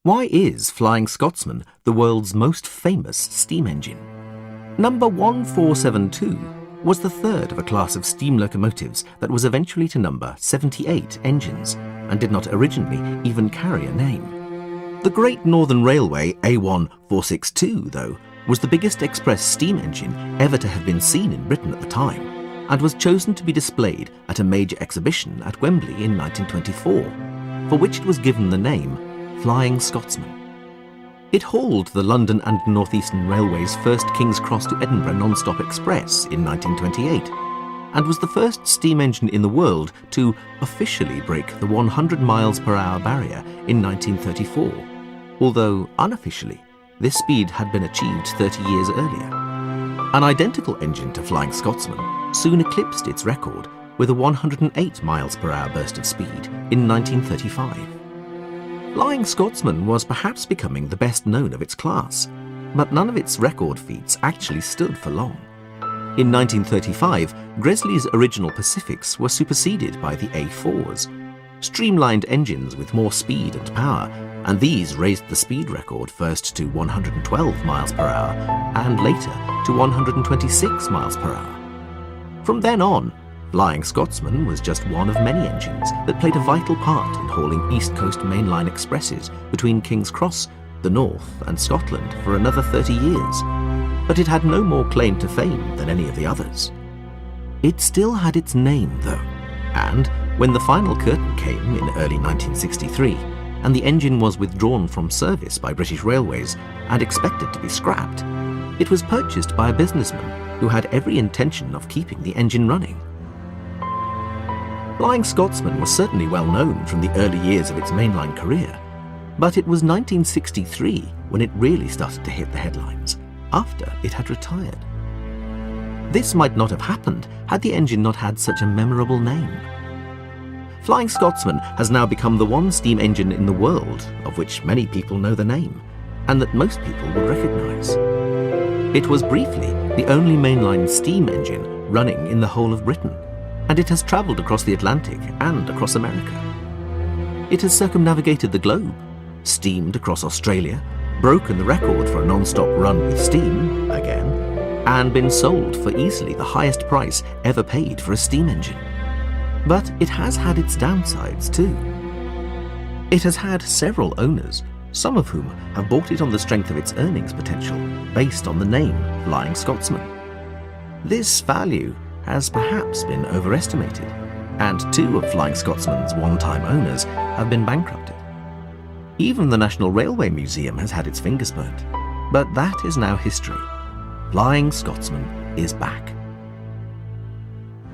Why is Flying Scotsman the world's most famous steam engine? Number 1472 was the third of a class of steam locomotives that was eventually to number 78 engines and did not originally even carry a name. The Great Northern Railway A1462, though, was the biggest express steam engine ever to have been seen in Britain at the time, and was chosen to be displayed at a major exhibition at Wembley in 1924, for which it was given the name Flying Scotsman. It hauled the London and North Eastern Railway's first King's Cross to Edinburgh nonstop express in 1928, and was the first steam engine in the world to officially break the 100 miles per hour barrier in 1934, although unofficially this speed had been achieved 30 years earlier. An identical engine to Flying Scotsman soon eclipsed its record with a 108 miles per hour burst of speed in 1935. Flying Scotsman was perhaps becoming the best known of its class, but none of its record feats actually stood for long. In 1935, Gresley's original Pacifics were superseded by the A4s, streamlined engines with more speed and power, and these raised the speed record first to 112 miles per hour and later to 126 miles per hour. From then on, Flying Scotsman was just one of many engines that played a vital part in hauling East Coast mainline expresses between King's Cross, the North and Scotland for another 30 years, but it had no more claim to fame than any of the others. It still had its name, though, and when the final curtain came in early 1963 and the engine was withdrawn from service by British Railways and expected to be scrapped, it was purchased by a businessman who had every intention of keeping the engine running. Flying Scotsman was certainly well known from the early years of its mainline career, but it was 1963 when it really started to hit the headlines, after it had retired. This might not have happened had the engine not had such a memorable name. Flying Scotsman has now become the one steam engine in the world of which many people know the name, and that most people would recognise. It was briefly the only mainline steam engine running in the whole of Britain, and it has travelled across the Atlantic and across America. It has circumnavigated the globe, steamed across Australia, broken the record for a non-stop run with steam, again, and been sold for easily the highest price ever paid for a steam engine. But it has had its downsides too. It has had several owners, some of whom have bought it on the strength of its earnings potential, based on the name Flying Scotsman. This value has perhaps been overestimated, and two of Flying Scotsman's one-time owners have been bankrupted. Even the National Railway Museum has had its fingers burnt, but that is now history. Flying Scotsman is back.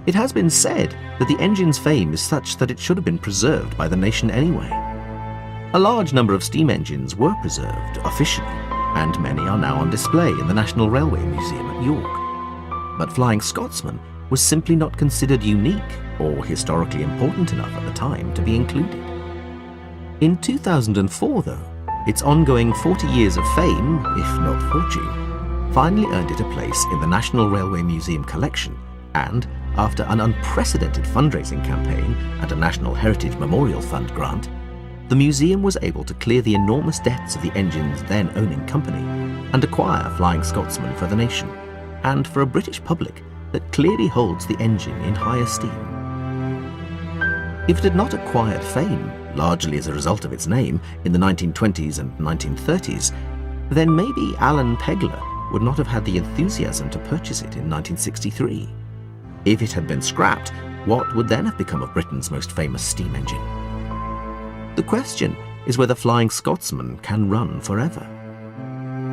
It has been said that the engine's fame is such that it should have been preserved by the nation anyway. A large number of steam engines were preserved officially, and many are now on display in the National Railway Museum at York. But Flying Scotsman was simply not considered unique or historically important enough at the time to be included. In 2004, though, its ongoing 40 years of fame, if not fortune, finally earned it a place in the National Railway Museum collection, and, after an unprecedented fundraising campaign and a National Heritage Memorial Fund grant, the museum was able to clear the enormous debts of the engine's then owning company and acquire Flying Scotsman for the nation, and for a British public that clearly holds the engine in high esteem. If it had not acquired fame, largely as a result of its name, in the 1920s and 1930s, then maybe Alan Pegler would not have had the enthusiasm to purchase it in 1963. If it had been scrapped, what would then have become of Britain's most famous steam engine? The question is whether Flying Scotsman can run forever.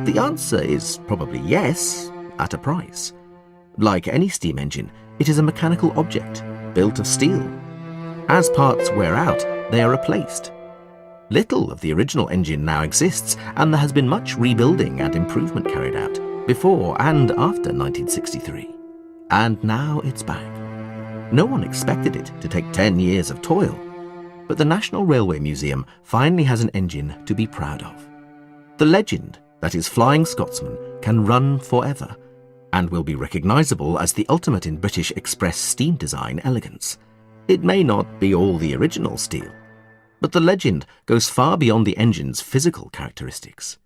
The answer is probably yes, at a price. Like any steam engine, it is a mechanical object, built of steel. As parts wear out, they are replaced. Little of the original engine now exists, and there has been much rebuilding and improvement carried out before and after 1963. And now it's back. No one expected it to take 10 years of toil, but the National Railway Museum finally has an engine to be proud of. The legend that is Flying Scotsman can run forever, and will be recognisable as the ultimate in British express steam design elegance. It may not be all the original steel, But the legend goes far beyond the engine's physical characteristics.